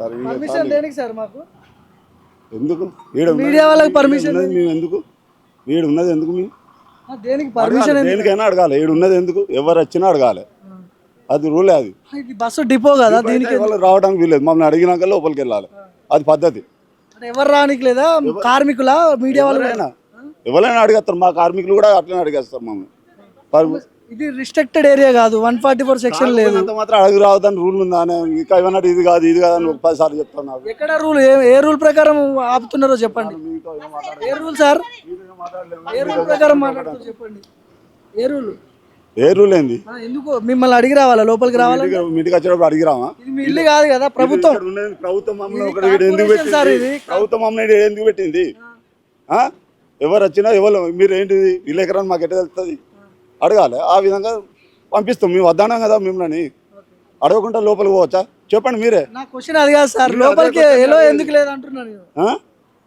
Permission దేనికి sir మాకు? ఎందుకు మీడియా వాళ్ళకి పర్మిషన్ మేము ఎందుకు వీడు ఉన్నది ఎందుకు మేము దేనికి పర్మిషన్? దేనికైనా అడగాలి. వీడు ఉన్నది ఎందుకు, ఎవరు వచ్చినా అడగాలి. అది రూలే. అది ఇది బస్సు డిపో కదా, దీనికి రావడానికి వీలేదు. మమ్మల్ని అడిగినాక లోపలికి వెళ్ళాలి. అది పద్ధతి. ఎవరు రానికి లేదా? కార్మికుల మీడియా వాళ్ళు ఎవరైనా అడిగేస్తారు. మా కార్మికులు కూడా అట్లనే అడిగేస్తారు మమ్మల్ని. ఇది రిస్ట్రిక్టెడ్ ఏరియా కాదు, 144 సెక్షన్ లేదు. అంత మాత్రం అడిగి రావద్దని రూల్ ఉందా? ఇంకా ఏమన్నా ఇది కాదు ఇది కాదని 10 సార్లు చెప్తాను. ఎక్కడ రూల్? ఏ రూల్ ప్రకారం ఆపుతున్నారో చెప్పండి. ఏ రూల్ సార్? ఏ రూల్ ప్రకారం మాట్లాడుతారో చెప్పండి. ఏ రూల్ ఏంది? ఎందుకు మిమ్మల్ని అడిగి రావాలా? లోపలికి రావాలా? మీటికి వచ్చేటప్పుడు అడిగి రావా? ఇది మీ ఇల్లు కాదు కదా, ప్రభుత్వం. ప్రభుత్వం మమ్మల్ని ఎందుకు పెట్టింది? ప్రభుత్వం మమ్మల్ని ఎందుకు పెట్టింది? ఎవరు వచ్చినా ఎవరు మీరు ఏంటిది విలేకరని మాకు ఎట్లా తెలుస్తుంది? అడగాలి. ఆ విధంగా పంపిస్తాం. మేము వద్దానం కదా మిమ్మల్ని. అడగకుండా లోపలికి పోవచ్చా చెప్పండి మీరే. నా క్వశ్చన్ అది కాదు సార్. లోపలికి ఎలో ఎందుకు లేదు అంటున్నాను.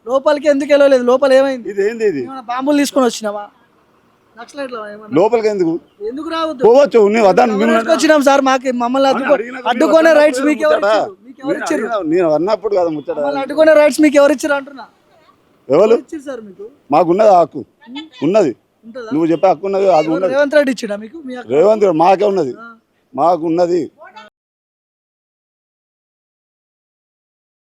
లోపలికి ఎందుకు ఎలో లేదు? లోపల ఏమైంది? ఇది ఏంది? ఇది బాంబులు తీసుకొని వచ్చినావా? లోపలికి ఎందుకు రావద్దు? పోవచ్చు. వచ్చినాం సార్. మమ్మల్ని అడ్డుకునే రైట్స్ మీకు ఎవరు ఇచ్చారు? నేను అన్నప్పుడు కదా ముచ్చట. అడ్డుకునే రైట్స్ మీకు ఎవరు ఇచ్చారు అంటున్నా. ఎవరు మాకున్నది హక్కు ఉన్నది. నువ్వు చెప్పే హక్కు ఉన్నది. అది ఉన్నది. రేవంత్ రెడ్డి ఇచ్చినా మీకు? రేవంత్ రెడ్డి మాకే ఉన్నది. మాకు ఉన్నది.